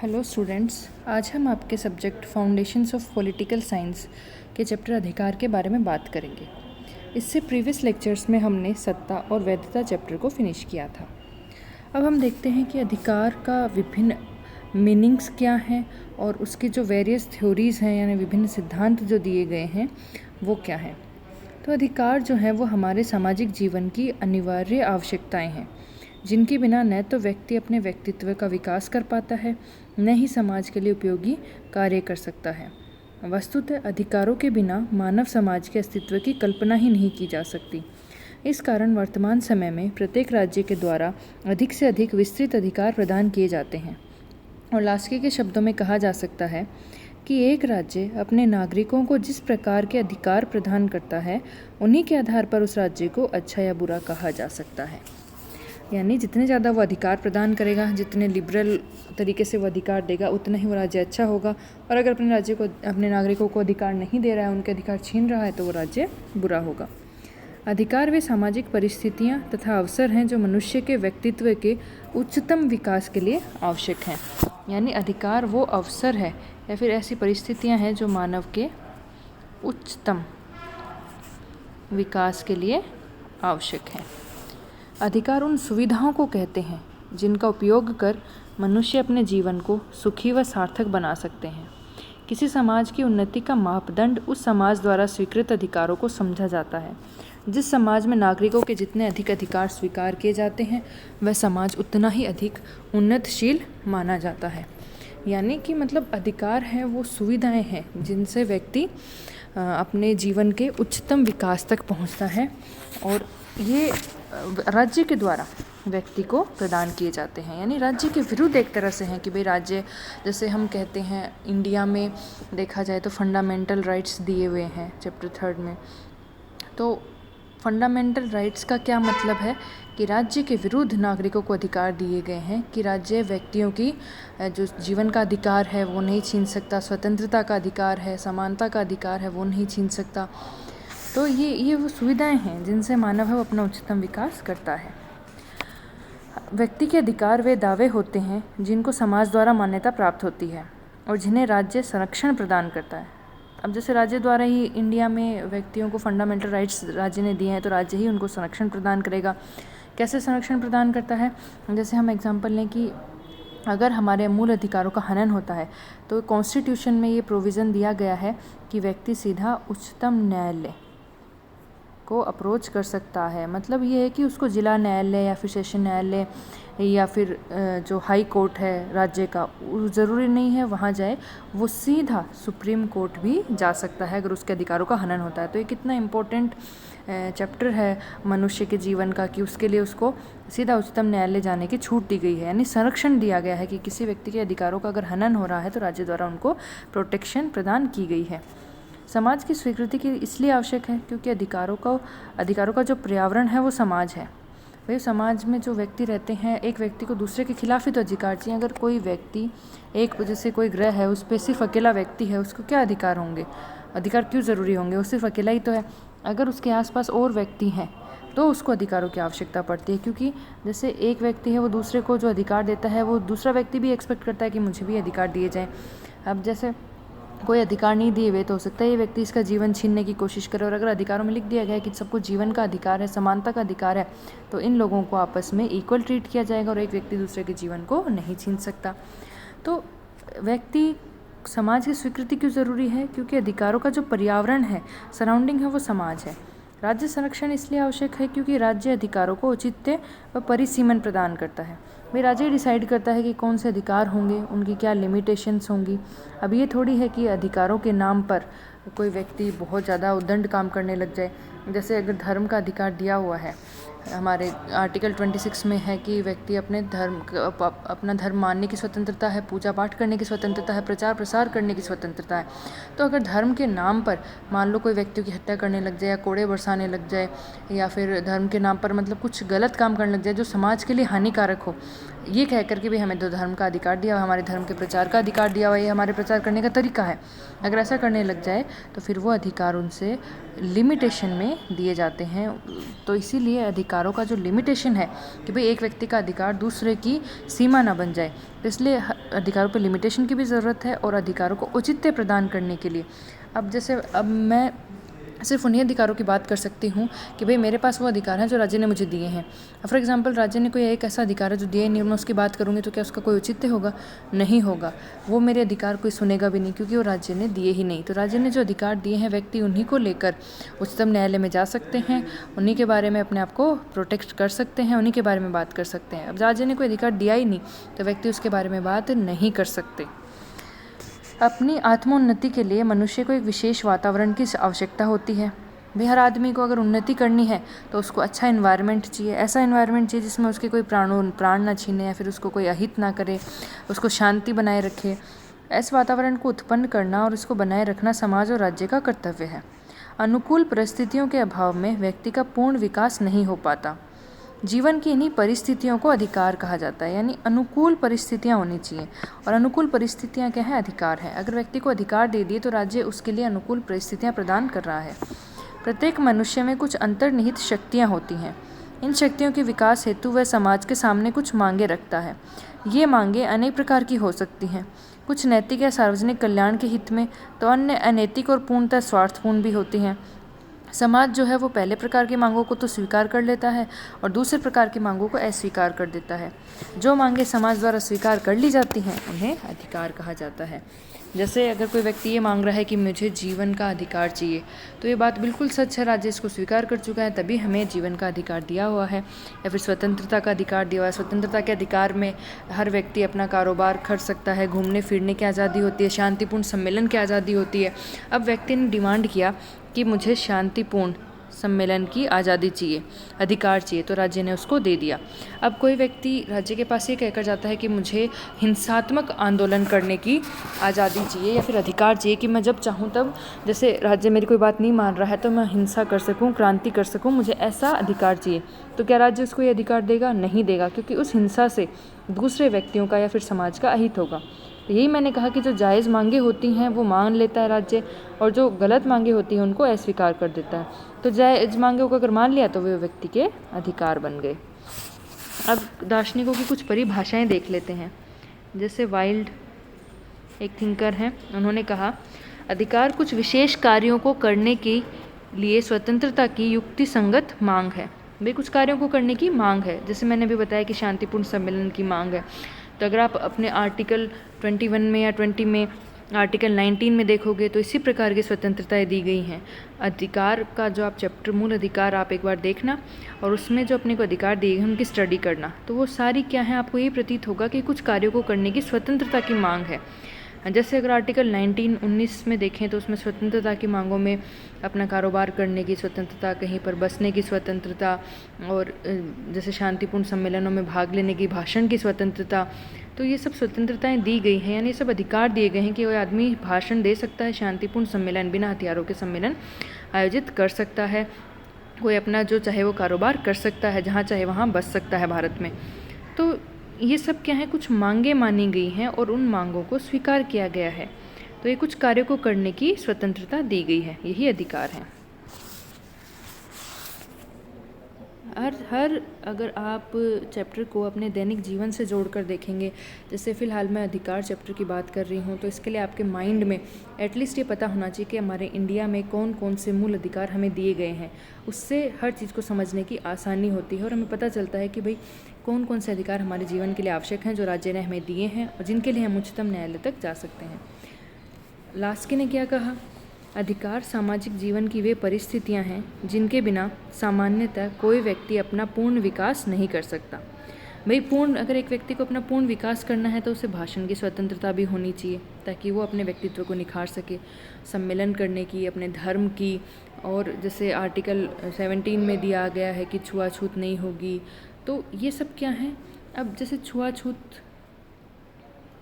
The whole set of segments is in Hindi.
हेलो स्टूडेंट्स, आज हम आपके subject foundations of political science के चैप्टर अधिकार के बारे में बात करेंगे। इससे प्रीवियस लेक्चर्स में हमने सत्ता और वैधता चैप्टर को फिनिश किया था। अब हम देखते हैं कि अधिकार का विभिन्न मीनिंग्स क्या हैं और उसकी जो वेरियस थ्योरीज़ हैं यानी विभिन्न सिद्धांत जो दिए गए हैं वो क्या हैं। तो अधिकार जो है वो हमारे सामाजिक जीवन की अनिवार्य आवश्यकताएं हैं, जिनके बिना न तो व्यक्ति अपने व्यक्तित्व का विकास कर पाता है, न ही समाज के लिए उपयोगी कार्य कर सकता है। वस्तुतः अधिकारों के बिना मानव समाज के अस्तित्व की कल्पना ही नहीं की जा सकती। इस कारण वर्तमान समय में प्रत्येक राज्य के द्वारा अधिक से अधिक विस्तृत अधिकार प्रदान किए जाते हैं और लास्की के शब्दों में कहा जा सकता है कि एक राज्य अपने नागरिकों को जिस प्रकार के अधिकार प्रदान करता है, उन्हीं के आधार पर उस राज्य को अच्छा या बुरा कहा जा सकता है। यानी जितने ज़्यादा वो अधिकार प्रदान करेगा, जितने लिबरल तरीके से वो अधिकार देगा, उतना ही वो राज्य अच्छा होगा। और अगर अपने राज्य को, अपने नागरिकों को अधिकार नहीं दे रहा है, उनके अधिकार छीन रहा है, तो वो राज्य बुरा होगा। अधिकार वे सामाजिक परिस्थितियाँ तथा अवसर हैं जो मनुष्य के व्यक्तित्व के उच्चतम विकास के लिए आवश्यक हैं। यानी अधिकार वो अवसर है या फिर ऐसी परिस्थितियाँ हैं जो मानव के उच्चतम विकास के लिए आवश्यक हैं। अधिकार उन सुविधाओं को कहते हैं जिनका उपयोग कर मनुष्य अपने जीवन को सुखी व सार्थक बना सकते हैं। किसी समाज की उन्नति का मापदंड उस समाज द्वारा स्वीकृत अधिकारों को समझा जाता है। जिस समाज में नागरिकों के जितने अधिक अधिकार स्वीकार किए जाते हैं, वह समाज उतना ही अधिक उन्नतशील माना जाता है। यानी कि मतलब अधिकार है वो सुविधाएं हैं जिनसे व्यक्ति अपने जीवन के उच्चतम विकास तक पहुंचता है, और ये राज्य के द्वारा व्यक्ति को प्रदान किए जाते हैं। यानी राज्य के विरुद्ध एक तरह से हैं कि भाई राज्य, जैसे हम कहते हैं इंडिया में देखा जाए तो फंडामेंटल राइट्स दिए हुए हैं चैप्टर 3 में। तो फंडामेंटल राइट्स का क्या मतलब है कि राज्य के विरुद्ध नागरिकों को अधिकार दिए गए हैं कि राज्य व्यक्तियों की जो जीवन का अधिकार है वो नहीं छीन सकता, स्वतंत्रता का अधिकार है, समानता का अधिकार है वो नहीं छीन सकता। तो ये वो सुविधाएं हैं जिनसे मानव है वो अपना उच्चतम विकास करता है। व्यक्ति के अधिकार वे दावे होते हैं जिनको समाज द्वारा मान्यता प्राप्त होती है और जिन्हें राज्य संरक्षण प्रदान करता है। अब जैसे राज्य द्वारा ही इंडिया में व्यक्तियों को फंडामेंटल राइट्स राज्य ने दिए हैं, तो राज्य ही उनको संरक्षण प्रदान करेगा। कैसे संरक्षण प्रदान करता है? जैसे हम एग्जाम्पल लें कि अगर हमारे मूल अधिकारों का हनन होता है तो कॉन्स्टिट्यूशन में ये प्रोविज़न दिया गया है कि व्यक्ति सीधा उच्चतम न्यायालय को अप्रोच कर सकता है। मतलब ये है कि उसको जिला न्यायालय या फिर सेशन न्यायालय या फिर जो हाई कोर्ट है राज्य का, ज़रूरी नहीं है वहाँ जाए, वो सीधा सुप्रीम कोर्ट भी जा सकता है अगर उसके अधिकारों का हनन होता है। तो ये कितना इम्पोर्टेंट चैप्टर है मनुष्य के जीवन का कि उसके लिए उसको सीधा उच्चतम न्यायालय जाने की छूट दी गई है। यानी संरक्षण दिया गया है कि किसी व्यक्ति के अधिकारों का अगर हनन हो रहा है तो राज्य द्वारा उनको प्रोटेक्शन प्रदान की गई है। समाज की स्वीकृति की इसलिए आवश्यक है क्योंकि अधिकारों का जो पर्यावरण है वो समाज है। भाई समाज में जो व्यक्ति रहते हैं, एक व्यक्ति को दूसरे के खिलाफ ही तो अधिकार चाहिए। अगर कोई व्यक्ति, एक वजह से कोई ग्रह है उस पर सिर्फ अकेला व्यक्ति है, उसको क्या अधिकार होंगे? अधिकार क्यों ज़रूरी होंगे? वो सिर्फ अकेला ही तो है। अगर उसके आसपास और व्यक्ति हैं तो उसको अधिकारों की आवश्यकता पड़ती है, क्योंकि जैसे एक व्यक्ति है वो दूसरे को जो अधिकार देता है वो दूसरा व्यक्ति भी एक्सपेक्ट करता है कि मुझे भी अधिकार दिए जाएँ। अब जैसे कोई अधिकार नहीं दिए हुए तो हो सकता है ये व्यक्ति इसका जीवन छीनने की कोशिश करे, और अगर अधिकारों में लिख दिया गया है कि सबको जीवन का अधिकार है, समानता का अधिकार है, तो इन लोगों को आपस में इक्वल ट्रीट किया जाएगा और एक व्यक्ति दूसरे के जीवन को नहीं छीन सकता। तो व्यक्ति समाज की स्वीकृति क्यों ज़रूरी है? क्योंकि अधिकारों का जो पर्यावरण है, सराउंडिंग है, वो समाज है। राज्य संरक्षण इसलिए आवश्यक है क्योंकि राज्य अधिकारों को औचित्य व परिसीमन प्रदान करता है। भाई राज्य डिसाइड करता है कि कौन से अधिकार होंगे, उनकी क्या लिमिटेशंस होंगी। अब ये थोड़ी है कि अधिकारों के नाम पर कोई व्यक्ति बहुत ज़्यादा उद्दंड काम करने लग जाए। जैसे अगर धर्म का अधिकार दिया हुआ है, हमारे आर्टिकल 26 में है कि व्यक्ति अपना धर्म मानने की स्वतंत्रता है, पूजा पाठ करने की स्वतंत्रता है, प्रचार प्रसार करने की स्वतंत्रता है। तो अगर धर्म के नाम पर मान लो कोई व्यक्तियों की हत्या करने लग जाए या कोड़े बरसाने लग जाए या फिर धर्म के नाम पर मतलब कुछ गलत काम करने लग जाए जो समाज के लिए हानिकारक हो, ये कह कर के भी हमें तो धर्म का अधिकार दिया हुआ, हमारे धर्म के प्रचार का अधिकार दिया हुआ, ये हमारे प्रचार करने का तरीका है। अगर ऐसा करने लग जाए तो फिर वो अधिकार उनसे लिमिटेशन में दिए जाते हैं। तो इसीलिए अधिकारों का जो लिमिटेशन है कि भाई एक व्यक्ति का अधिकार दूसरे की सीमा ना बन जाए, तो इसलिए अधिकारों पर लिमिटेशन की भी ज़रूरत है और अधिकारों को औचित्य प्रदान करने के लिए। अब मैं सिर्फ उन्हीं अधिकारों की बात कर सकती हूँ कि भाई मेरे पास वो अधिकार हैं जो राज्य ने मुझे दिए हैं। फॉर एग्जांपल राज्य ने कोई एक ऐसा अधिकार है जो दिया ही नहीं, मैं उसकी बात करूँगी तो क्या उसका कोई औचित्य होगा? नहीं होगा। वो मेरे अधिकार कोई सुनेगा भी नहीं, क्योंकि वो राज्य ने दिए ही नहीं। तो राज्य ने जो अधिकार दिए हैं व्यक्ति उन्हीं को लेकर उच्चतम न्यायालय में जा सकते हैं, उन्हीं के बारे में अपने आप को प्रोटेक्ट कर सकते हैं, उन्हीं के बारे में बात कर सकते हैं। अब राज्य ने कोई अधिकार दिया ही नहीं तो व्यक्ति उसके बारे में बात नहीं कर सकते। अपनी आत्मोन्नति के लिए मनुष्य को एक विशेष वातावरण की आवश्यकता होती है। भाई हर आदमी को अगर उन्नति करनी है तो उसको अच्छा इन्वायरमेंट चाहिए, ऐसा इन्वायरमेंट चाहिए जिसमें उसके कोई प्राण ना छीने या फिर उसको कोई अहित ना करे, उसको शांति बनाए रखे। ऐसे वातावरण को उत्पन्न करना और उसको बनाए रखना समाज और राज्य का कर्तव्य है। अनुकूल परिस्थितियों के अभाव में व्यक्ति का पूर्ण विकास नहीं हो पाता। जीवन की इन्हीं परिस्थितियों को अधिकार कहा जाता है, यानी अनुकूल परिस्थितियाँ होनी चाहिए। और अनुकूल परिस्थितियाँ क्या है? अधिकार है। अगर व्यक्ति को अधिकार दे दिए तो राज्य उसके लिए अनुकूल परिस्थितियाँ प्रदान कर रहा है। प्रत्येक मनुष्य में कुछ अंतर्निहित शक्तियाँ होती हैं। इन शक्तियों के विकास हेतु वह समाज के सामने कुछ मांगे रखता है। ये मांगे अनेक प्रकार की हो सकती हैं, कुछ नैतिक या सार्वजनिक कल्याण के हित में, तो अन्य अनैतिक और पूर्णतः स्वार्थपूर्ण भी होती हैं। समाज जो है वो पहले प्रकार की मांगों को तो स्वीकार कर लेता है और दूसरे प्रकार की मांगों को अस्वीकार कर देता है। जो मांगें समाज द्वारा स्वीकार कर ली जाती हैं उन्हें अधिकार कहा जाता है। जैसे अगर कोई व्यक्ति ये मांग रहा है कि मुझे जीवन का अधिकार चाहिए, तो ये बात बिल्कुल सच है, राज्य इसको स्वीकार कर चुका है, तभी हमें जीवन का अधिकार दिया हुआ है। या फिर स्वतंत्रता का अधिकार दिया हुआ है। स्वतंत्रता के अधिकार में हर व्यक्ति अपना कारोबार कर सकता है, घूमने फिरने की आज़ादी होती है, शांतिपूर्ण सम्मेलन की आज़ादी होती है। अब व्यक्ति ने डिमांड किया कि मुझे शांतिपूर्ण सम्मेलन की आज़ादी चाहिए, अधिकार चाहिए, तो राज्य ने उसको दे दिया। अब कोई व्यक्ति राज्य के पास ये कहकर जाता है कि मुझे हिंसात्मक आंदोलन करने की आज़ादी चाहिए या फिर अधिकार चाहिए कि मैं जब चाहूँ तब, जैसे राज्य मेरी कोई बात नहीं मान रहा है तो मैं हिंसा कर सकूँ, क्रांति कर सकूँ, मुझे ऐसा अधिकार चाहिए। तो क्या राज्य उसको ये अधिकार देगा? नहीं देगा, क्योंकि उस हिंसा से दूसरे व्यक्तियों का या फिर समाज का अहित होगा। तो यही मैंने कहा कि जो जायज़ मांगे होती हैं वो मान लेता है राज्य, और जो गलत मांगे होती हैं उनको अस्वीकार कर देता है। तो जायज़ मांगे को अगर मान लिया तो वे व्यक्ति के अधिकार बन गए। अब दार्शनिकों की कुछ परिभाषाएं देख लेते हैं। जैसे वाइल्ड एक थिंकर हैं, उन्होंने कहा अधिकार कुछ विशेष कार्यों को करने के लिए स्वतंत्रता की युक्ति संगत मांग है। भाई कुछ कार्यों को करने की मांग है, जैसे मैंने भी बताया कि शांतिपूर्ण सम्मेलन की मांग है। तो अगर आप अपने आर्टिकल 21 में या 20 में, आर्टिकल 19 में देखोगे तो इसी प्रकार की स्वतंत्रताएं दी गई हैं। अधिकार का जो आप चैप्टर मूल अधिकार आप एक बार देखना और उसमें जो अपने को अधिकार दिए गए उनकी स्टडी करना, तो वो सारी क्या है, आपको ये प्रतीत होगा कि कुछ कार्यों को करने की स्वतंत्रता की मांग है। जैसे अगर आर्टिकल 19 में देखें तो उसमें स्वतंत्रता की मांगों में अपना कारोबार करने की स्वतंत्रता, कहीं पर बसने की स्वतंत्रता, और जैसे शांतिपूर्ण सम्मेलनों में भाग लेने की, भाषण की स्वतंत्रता, तो ये सब स्वतंत्रताएं दी गई हैं, यानी ये सब अधिकार दिए गए हैं कि कोई आदमी भाषण दे सकता है, शांतिपूर्ण सम्मेलन बिना हथियारों के सम्मेलन आयोजित कर सकता है, कोई अपना जो चाहे वो कारोबार कर सकता है, जहाँ चाहे वहाँ बस सकता है भारत में। तो ये सब क्या है, कुछ मांगें मानी गई हैं और उन मांगों को स्वीकार किया गया है। तो ये कुछ कार्यों को करने की स्वतंत्रता दी गई है, यही अधिकार है। हर अगर आप चैप्टर को अपने दैनिक जीवन से जोड़कर देखेंगे, जैसे फ़िलहाल मैं अधिकार चैप्टर की बात कर रही हूँ, तो इसके लिए आपके माइंड में एटलीस्ट ये पता होना चाहिए कि हमारे इंडिया में कौन कौन से मूल अधिकार हमें दिए गए हैं। उससे हर चीज़ को समझने की आसानी होती है और हमें पता चलता है कि भाई कौन कौन से अधिकार हमारे जीवन के लिए आवश्यक हैं, जो राज्य ने हमें दिए हैं और जिनके लिए हम उच्चतम न्यायालय तक जा सकते हैं। लास्की ने क्या कहा? अधिकार सामाजिक जीवन की वे परिस्थितियां हैं जिनके बिना सामान्यतः कोई व्यक्ति अपना पूर्ण विकास नहीं कर सकता। भाई अगर एक व्यक्ति को अपना पूर्ण विकास करना है तो उसे भाषण की स्वतंत्रता भी होनी चाहिए, ताकि वो अपने व्यक्तित्व को निखार सके, सम्मेलन करने की, अपने धर्म की, और जैसे आर्टिकल 17 में दिया गया है कि छुआछूत नहीं होगी। तो ये सब क्या है? अब जैसे छुआछूत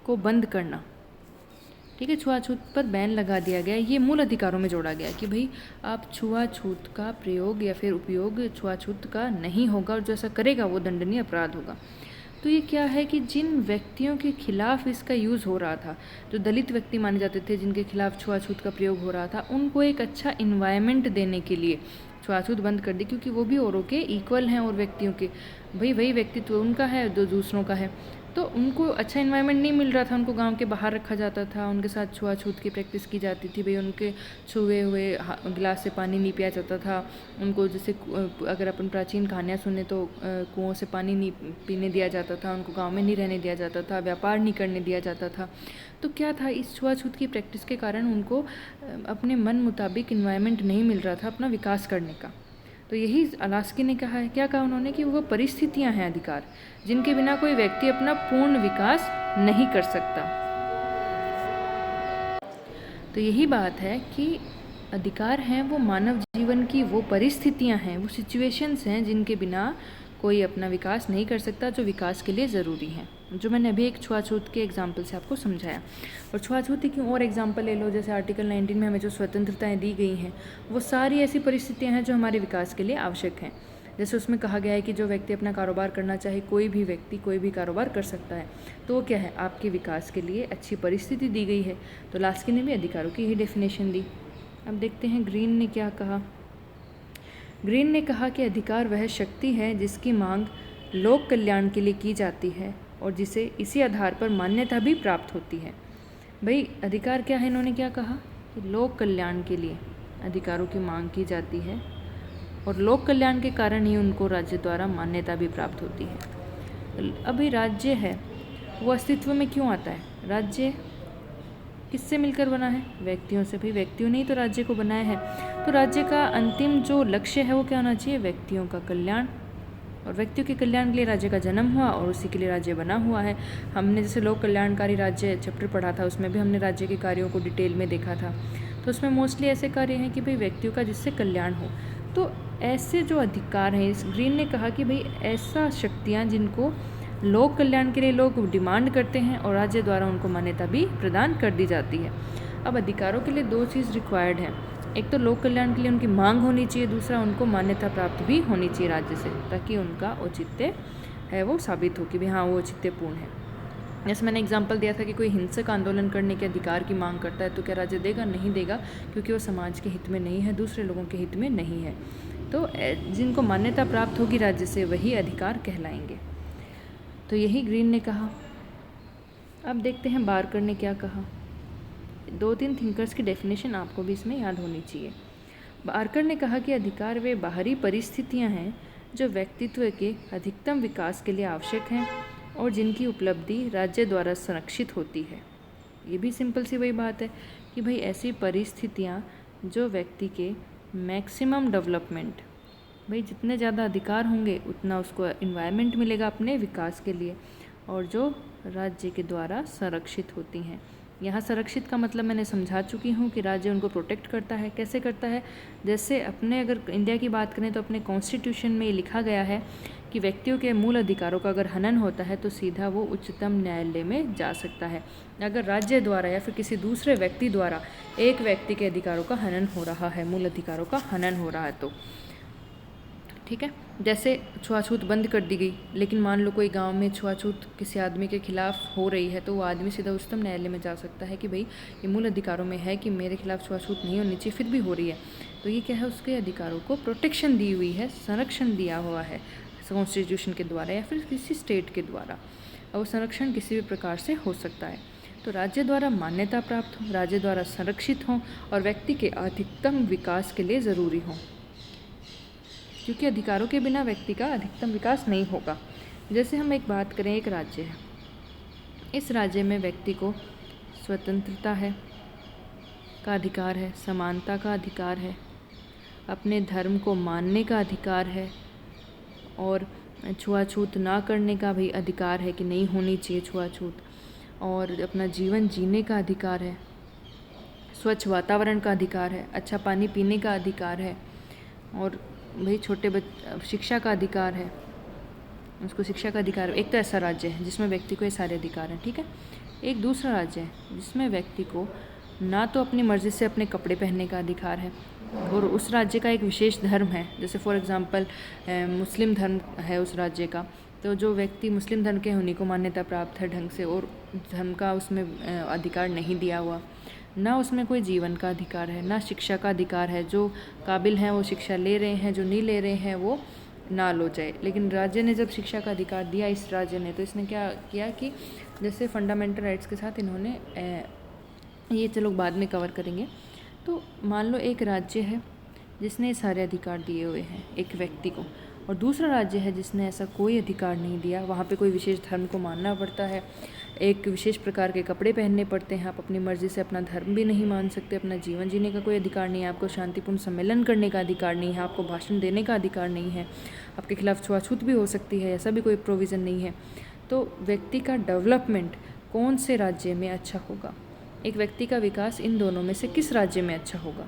को बंद करना, ठीक है, छुआछूत पर बैन लगा दिया गया, ये मूल अधिकारों में जोड़ा गया कि भाई आप छुआछूत का प्रयोग या फिर उपयोग छुआछूत का नहीं होगा, और जो ऐसा करेगा वो दंडनीय अपराध होगा। तो ये क्या है कि जिन व्यक्तियों के खिलाफ इसका यूज़ हो रहा था, जो दलित व्यक्ति माने जाते थे, जिनके खिलाफ छुआछूत का प्रयोग हो रहा था, उनको एक अच्छा इन्वायरमेंट देने के लिए छुआछूत बंद कर दी, क्योंकि वो भी औरों के इक्वल हैं और व्यक्तियों के, भाई वही व्यक्तित्व उनका है जो दूसरों का है। तो उनको अच्छा इन्वायरमेंट नहीं मिल रहा था, उनको गांव के बाहर रखा जाता था, उनके साथ छुआछूत की प्रैक्टिस की जाती थी, भाई उनके छुए हुए गिलास से पानी नहीं पिया जाता था, उनको जैसे अगर अपन प्राचीन कहानियाँ सुने तो कुओं से पानी नहीं पीने दिया जाता था, उनको गांव में नहीं रहने दिया जाता था, व्यापार नहीं करने दिया जाता था। तो क्या था, इस छुआछूत की प्रैक्टिस के कारण उनको अपने मन मुताबिक इन्वायरमेंट नहीं मिल रहा था अपना विकास करने का। तो यही अलास्की ने कहा है, क्या कहा उन्होंने, कि वो परिस्थितियां हैं अधिकार, जिनके बिना कोई व्यक्ति अपना पूर्ण विकास नहीं कर सकता। तो यही बात है कि अधिकार हैं वो मानव जीवन की वो परिस्थितियां हैं, वो सिचुएशंस हैं जिनके बिना कोई अपना विकास नहीं कर सकता, जो विकास के लिए ज़रूरी हैं, जो मैंने अभी एक छुआछूत के एग्जाम्पल से आपको समझाया। और छुआछूत की और एग्जाम्पल ले लो, जैसे आर्टिकल 19 में हमें जो स्वतंत्रताएं दी गई हैं, वो सारी ऐसी परिस्थितियां हैं जो हमारे विकास के लिए आवश्यक हैं। जैसे उसमें कहा गया है कि जो व्यक्ति अपना कारोबार करना चाहे, कोई भी व्यक्ति कोई भी कारोबार कर सकता है, तो वो क्या है, आपके विकास के लिए अच्छी परिस्थिति दी गई है। तो लास्की ने भी अधिकारों की यही डेफिनेशन दी। अब देखते हैं ग्रीन ने क्या कहा। ग्रीन ने कहा कि अधिकार वह शक्ति है जिसकी मांग लोक कल्याण के लिए की जाती है और जिसे इसी आधार पर मान्यता भी प्राप्त होती है। भाई अधिकार क्या है, इन्होंने क्या कहा कि लोक कल्याण के लिए अधिकारों की मांग की जाती है और लोक कल्याण के कारण ही उनको राज्य द्वारा मान्यता भी प्राप्त होती है। अभी राज्य है वो अस्तित्व में क्यों आता है? राज्य किससे मिलकर बना है? व्यक्तियों से। भाई व्यक्तियों ने ही तो राज्य को बनाया है। तो राज्य का अंतिम जो लक्ष्य है वो क्या होना चाहिए? व्यक्तियों का कल्याण। और व्यक्तियों के कल्याण के लिए राज्य का जन्म हुआ और उसी के लिए राज्य बना हुआ है। हमने जैसे लोक कल्याणकारी राज्य चैप्टर पढ़ा था, उसमें भी हमने राज्य के कार्यों को डिटेल में देखा था। तो उसमें मोस्टली ऐसे कार्य हैं कि भाई व्यक्तियों का जिससे कल्याण हो। तो ऐसे जो अधिकार हैं, इस ग्रीन ने कहा कि भाई ऐसा शक्तियाँ जिनको लोक कल्याण के लिए लोग डिमांड करते हैं और राज्य द्वारा उनको मान्यता भी प्रदान कर दी जाती है। अब अधिकारों के लिए दो चीज़ रिक्वायर्ड है, एक तो लोक कल्याण के लिए उनकी मांग होनी चाहिए, दूसरा उनको मान्यता प्राप्त भी होनी चाहिए राज्य से, ताकि उनका औचित्य है वो साबित हो कि भाई हाँ वो औचित्यपूर्ण है। जैसे मैंने एग्जांपल दिया था कि कोई हिंसक आंदोलन करने के अधिकार की मांग करता है तो क्या राज्य देगा? नहीं देगा, क्योंकि वो समाज के हित में नहीं है, दूसरे लोगों के हित में नहीं है। तो जिनको मान्यता प्राप्त होगी राज्य से वही अधिकार कहलाएंगे। तो यही ग्रीन ने कहा। अब देखते हैं बारकर ने क्या कहा। 2-3 थिंकर्स की डेफिनेशन आपको भी इसमें याद होनी चाहिए। बारकर ने कहा कि अधिकार वे बाहरी परिस्थितियां हैं जो व्यक्तित्व के अधिकतम विकास के लिए आवश्यक हैं और जिनकी उपलब्धि राज्य द्वारा संरक्षित होती है। ये भी सिंपल सी वही बात है कि भाई ऐसी परिस्थितियां जो व्यक्ति के मैक्सिमम डेवलपमेंट, भाई जितने ज़्यादा अधिकार होंगे उतना उसको इन्वायरमेंट मिलेगा अपने विकास के लिए, और जो राज्य के द्वारा संरक्षित होती हैं। यहाँ संरक्षित का मतलब मैंने समझा चुकी हूँ कि राज्य उनको प्रोटेक्ट करता है। कैसे करता है? जैसे अपने अगर इंडिया की बात करें तो अपने कॉन्स्टिट्यूशन में ये लिखा गया है कि व्यक्तियों के मूल अधिकारों का अगर हनन होता है तो सीधा वो उच्चतम न्यायालय में जा सकता है। अगर राज्य द्वारा या फिर किसी दूसरे व्यक्ति द्वारा एक व्यक्ति के अधिकारों का हनन हो रहा है, मूल अधिकारों का हनन हो रहा है तो ठीक है। जैसे छुआछूत बंद कर दी गई, लेकिन मान लो कोई गांव में छुआछूत किसी आदमी के खिलाफ हो रही है तो वो आदमी सीधा उच्चतम न्यायालय में जा सकता है कि भाई ये मूल अधिकारों में है कि मेरे खिलाफ छुआछूत नहीं होनी चाहिए, फिर भी हो रही है। तो ये क्या है, उसके अधिकारों को प्रोटेक्शन दी हुई है, संरक्षण दिया हुआ है कॉन्स्टिट्यूशन के द्वारा या फिर किसी स्टेट के द्वारा, और संरक्षण किसी भी प्रकार से हो सकता है। तो राज्य द्वारा मान्यता प्राप्त हो, राज्य द्वारा संरक्षित हों और व्यक्ति के अधिकतम विकास के लिए ज़रूरी हों, क्योंकि अधिकारों के बिना व्यक्ति का अधिकतम विकास नहीं होगा। जैसे हम एक बात करें, एक राज्य है, इस राज्य में व्यक्ति को स्वतंत्रता है का अधिकार है, समानता का अधिकार है, अपने धर्म को मानने का अधिकार है और छुआछूत ना करने का भी अधिकार है कि नहीं होनी चाहिए छुआछूत, और अपना जीवन जीने का अधिकार है, स्वच्छ वातावरण का अधिकार है, अच्छा पानी पीने का अधिकार है, और भाई शिक्षा का अधिकार है, उसको शिक्षा का अधिकार है। एक तो ऐसा राज्य है जिसमें व्यक्ति को ये सारे अधिकार हैं, ठीक है। एक दूसरा राज्य है जिसमें व्यक्ति को ना तो अपनी मर्ज़ी से अपने कपड़े पहनने का अधिकार है, और उस राज्य का एक विशेष धर्म है, जैसे फॉर एग्ज़ाम्पल मुस्लिम धर्म है उस राज्य का, तो जो व्यक्ति मुस्लिम धर्म के हैं उन्हीं को मान्यता प्राप्त है ढंग से, और धर्म का उसमें अधिकार नहीं दिया हुआ, ना उसमें कोई जीवन का अधिकार है, ना शिक्षा का अधिकार है। जो काबिल हैं वो शिक्षा ले रहे हैं, जो नहीं ले रहे हैं वो ना लो जाए। लेकिन राज्य ने जब शिक्षा का अधिकार दिया इस राज्य ने, तो इसने क्या किया कि जैसे फंडामेंटल राइट्स के साथ इन्होंने ये चलो बाद में कवर करेंगे। तो मान लो एक राज्य है जिसने सारे अधिकार दिए हुए हैं एक व्यक्ति को, और दूसरा राज्य है जिसने ऐसा कोई अधिकार नहीं दिया। वहाँ पे कोई विशेष धर्म को मानना पड़ता है, एक विशेष प्रकार के कपड़े पहनने पड़ते हैं, आप अपनी मर्ज़ी से अपना धर्म भी नहीं मान सकते, अपना जीवन जीने का कोई अधिकार नहीं है, आपको शांतिपूर्ण सम्मेलन करने का अधिकार नहीं है, आपको भाषण देने का अधिकार नहीं है, आपके खिलाफ छुआछूत भी हो सकती है, ऐसा भी कोई प्रोविज़न नहीं है। तो व्यक्ति का डेवलपमेंट कौन से राज्य में अच्छा होगा, एक व्यक्ति का विकास इन दोनों में से किस राज्य में अच्छा होगा?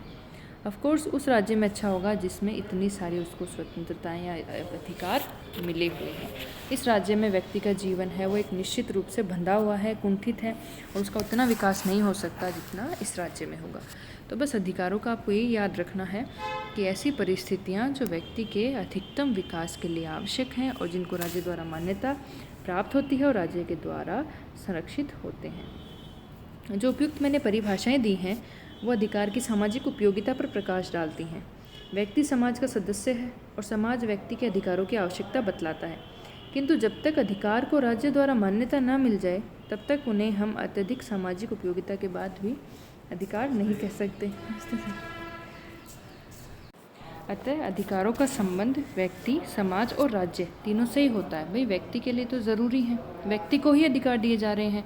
ऑफ कोर्स उस राज्य में अच्छा होगा जिसमें इतनी सारी उसको स्वतंत्रताएं या अधिकार मिले हुए हैं। इस राज्य में व्यक्ति का जीवन है वो एक निश्चित रूप से बंधा हुआ है, कुंठित है, और उसका उतना विकास नहीं हो सकता जितना इस राज्य में होगा। तो बस अधिकारों का आपको ये याद रखना है कि ऐसी परिस्थितियाँ जो व्यक्ति के अधिकतम विकास के लिए आवश्यक हैं और जिनको राज्य द्वारा मान्यता प्राप्त होती है और राज्य के द्वारा संरक्षित होते हैं। जो उपयुक्त मैंने परिभाषाएं दी हैं वो अधिकार की सामाजिक उपयोगिता पर प्रकाश डालती हैं। व्यक्ति समाज का सदस्य है और समाज व्यक्ति के अधिकारों की आवश्यकता बतलाता है, किंतु जब तक अधिकार को राज्य द्वारा मान्यता न मिल जाए तब तक उन्हें हम अत्यधिक सामाजिक उपयोगिता के बाद भी अधिकार नहीं कह सकते। अतः अधिकारों का संबंध व्यक्ति, समाज और राज्य तीनों से ही होता है। भाई व्यक्ति के लिए तो ज़रूरी है, व्यक्ति को ही अधिकार दिए जा रहे हैं,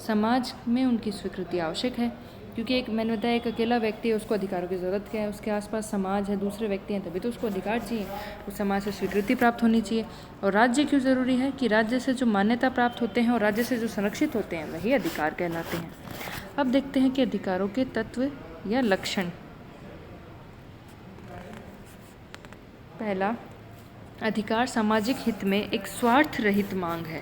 समाज में उनकी स्वीकृति आवश्यक है, क्योंकि एक मैंने बताया एक अकेला व्यक्ति है, उसको अधिकारों की ज़रूरत क्या है, उसके आसपास समाज है, दूसरे व्यक्ति हैं, तभी तो उसको अधिकार चाहिए, उस समाज से स्वीकृति प्राप्त होनी चाहिए। और राज्य क्यों ज़रूरी है कि राज्य से जो मान्यता प्राप्त होते हैं और राज्य से जो संरक्षित होते हैं वही अधिकार कहलाते हैं। अब देखते हैं कि अधिकारों के तत्व या लक्षण। पहला, अधिकार सामाजिक हित में एक स्वार्थ रहित मांग है।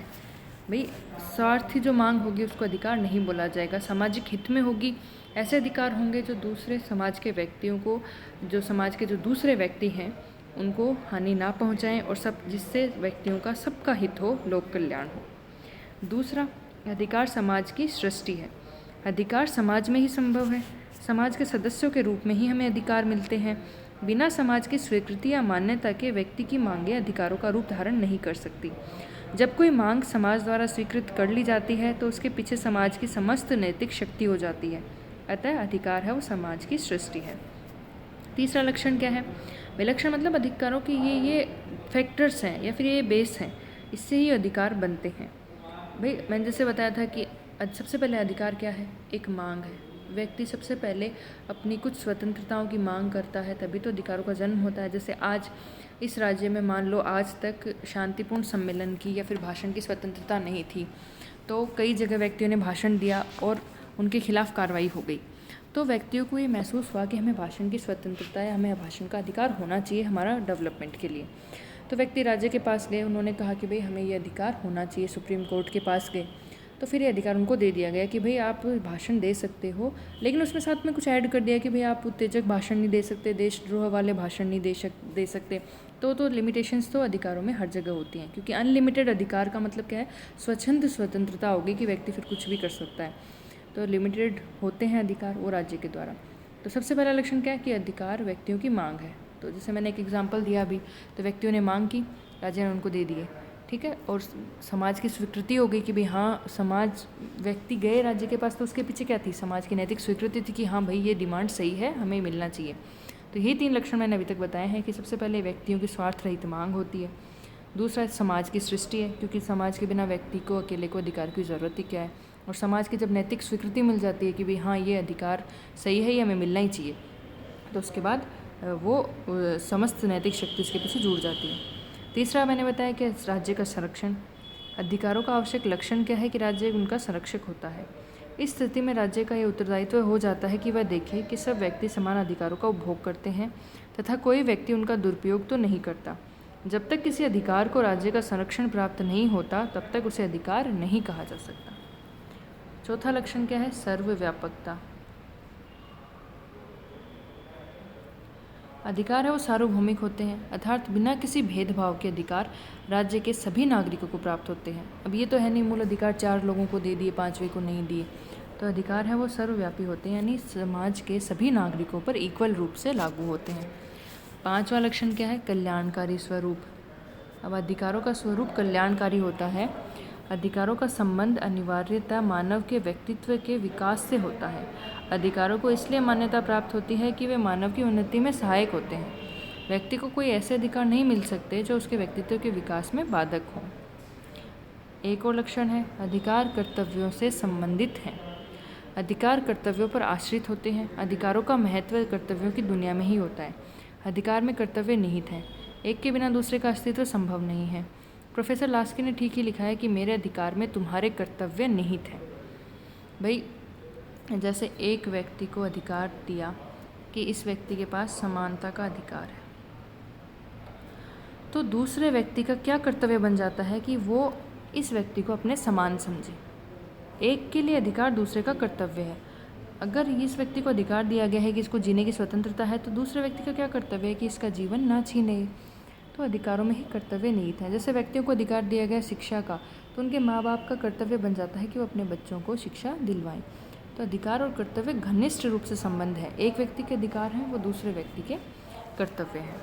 भाई स्वार्थी जो मांग होगी उसको अधिकार नहीं बोला जाएगा, सामाजिक हित में होगी। ऐसे अधिकार होंगे जो दूसरे समाज के व्यक्तियों को, जो समाज के जो दूसरे व्यक्ति हैं उनको हानि ना पहुंचाएं, और सब जिससे व्यक्तियों का सबका हित हो, लोक कल्याण हो। दूसरा, अधिकार समाज की सृष्टि है। अधिकार समाज में ही संभव है, समाज के सदस्यों के रूप में ही हमें अधिकार मिलते हैं। बिना समाज की स्वीकृति या मान्यता के व्यक्ति की मांगें अधिकारों का रूप धारण नहीं कर सकती। जब कोई मांग समाज द्वारा स्वीकृत कर ली जाती है तो उसके पीछे समाज की समस्त नैतिक शक्ति हो जाती है। अतः अधिकार है वो समाज की सृष्टि है। तीसरा लक्षण क्या है? विलक्षण मतलब अधिकारों के ये फैक्टर्स हैं या फिर ये बेस हैं, इससे ही अधिकार बनते हैं। भाई मैंने जैसे बताया था कि सबसे पहले अधिकार क्या है? एक मांग है। व्यक्ति सबसे पहले अपनी कुछ स्वतंत्रताओं की मांग करता है, तभी तो अधिकारों का जन्म होता है। जैसे आज इस राज्य में मान लो आज तक शांतिपूर्ण सम्मेलन की या फिर भाषण की स्वतंत्रता नहीं थी, तो कई जगह व्यक्तियों ने भाषण दिया और उनके खिलाफ कार्रवाई हो गई। तो व्यक्तियों को ये महसूस हुआ कि हमें भाषण की स्वतंत्रता है, हमें भाषण का अधिकार होना चाहिए हमारा डेवलपमेंट के लिए। तो व्यक्ति राज्य के पास गए, उन्होंने कहा कि भाई हमें ये अधिकार होना चाहिए। सुप्रीम कोर्ट के पास गए तो फिर ये अधिकार उनको दे दिया गया कि भाई आप भाषण दे सकते हो, लेकिन उसमें साथ में कुछ ऐड कर दिया कि भाई आप उत्तेजक भाषण नहीं दे सकते, देशद्रोह वाले भाषण नहीं दे सकते। तो लिमिटेशंस तो अधिकारों में हर जगह होती हैं, क्योंकि अनलिमिटेड अधिकार का मतलब क्या है? स्वच्छंद स्वतंत्रता होगी कि व्यक्ति फिर कुछ भी कर सकता है। तो लिमिटेड होते हैं अधिकार वो राज्य के द्वारा। तो सबसे पहला लक्षण क्या है? कि अधिकार व्यक्तियों की मांग है। तो जैसे मैंने एक एग्जाम्पल दिया अभी, तो व्यक्तियों ने मांग की, राज्य ने उनको दे दिए, ठीक है। और समाज की स्वीकृति हो गई कि भाई हाँ, समाज व्यक्ति गए राज्य के पास तो उसके पीछे क्या थी? समाज की नैतिक स्वीकृति थी कि हाँ भाई ये डिमांड सही है, हमें मिलना चाहिए। तो ये 3 लक्षण मैंने अभी तक बताए हैं कि सबसे पहले व्यक्तियों की स्वार्थ रहित मांग होती है। दूसरा समाज की सृष्टि है, क्योंकि समाज के बिना व्यक्ति को अकेले को अधिकार की ज़रूरत ही क्या है। और समाज की जब नैतिक स्वीकृति मिल जाती है कि भाई हाँ ये अधिकार सही है, ये हमें मिलना ही चाहिए, तो उसके बाद वो समस्त नैतिक शक्ति इसके पीछे जुड़ जाती है। तीसरा मैंने बताया कि राज्य का संरक्षण। अधिकारों का आवश्यक लक्षण क्या है? कि राज्य उनका संरक्षक होता है। इस स्थिति में राज्य का ये उत्तरदायित्व हो जाता है कि वह देखे कि सब व्यक्ति समान अधिकारों का उपभोग करते हैं तथा कोई व्यक्ति उनका दुरुपयोग तो नहीं करता। जब तक किसी अधिकार को राज्य का संरक्षण प्राप्त नहीं होता तब तक उसे अधिकार नहीं कहा जा सकता। चौथा लक्षण क्या है? सर्वव्यापकता। अधिकार है वो सार्वभौमिक होते हैं, अर्थात बिना किसी भेदभाव के अधिकार राज्य के सभी नागरिकों को प्राप्त होते हैं। अब ये तो है नहीं मूल अधिकार 4 लोगों को दे दिए, 5वें को नहीं दिए। तो अधिकार है वो सर्वव्यापी होते हैं, यानी समाज के सभी नागरिकों पर इक्वल रूप से लागू होते हैं। 5वां लक्षण क्या है? कल्याणकारी स्वरूप। अब अधिकारों का स्वरूप कल्याणकारी होता है। अधिकारों का संबंध अनिवार्यतः मानव के व्यक्तित्व के विकास से होता है। अधिकारों को इसलिए मान्यता प्राप्त होती है कि वे मानव की उन्नति में सहायक होते हैं। व्यक्ति को कोई ऐसे अधिकार नहीं मिल सकते जो उसके व्यक्तित्व के विकास में बाधक हों। एक और लक्षण है, अधिकार कर्तव्यों से संबंधित हैं। अधिकार कर्तव्यों पर आश्रित होते हैं। अधिकारों का महत्व कर्तव्यों की दुनिया में ही होता है। अधिकार में कर्तव्य निहित हैं। एक के बिना दूसरे का अस्तित्व संभव नहीं है। प्रोफेसर लास्की ने ठीक ही लिखा है कि मेरे अधिकार में तुम्हारे कर्तव्य निहित हैं। भाई जैसे एक व्यक्ति को अधिकार दिया कि इस व्यक्ति के पास समानता का अधिकार है, तो दूसरे व्यक्ति का क्या कर्तव्य बन जाता है कि वो इस व्यक्ति को अपने समान समझे। एक के लिए अधिकार दूसरे का कर्तव्य है। अगर इस व्यक्ति को अधिकार दिया गया है कि इसको जीने की स्वतंत्रता है, तो दूसरे व्यक्ति का क्या कर्तव्य है कि इसका जीवन ना छीने। तो अधिकारों में ही कर्तव्य निहित है। जैसे व्यक्तियों को अधिकार दिया गया शिक्षा का, तो उनके माँ बाप का कर्तव्य बन जाता है कि वो अपने बच्चों को शिक्षा दिलवाएं। तो अधिकार और कर्तव्य घनिष्ठ रूप से संबंध है। एक व्यक्ति के अधिकार हैं वो दूसरे व्यक्ति के कर्तव्य हैं।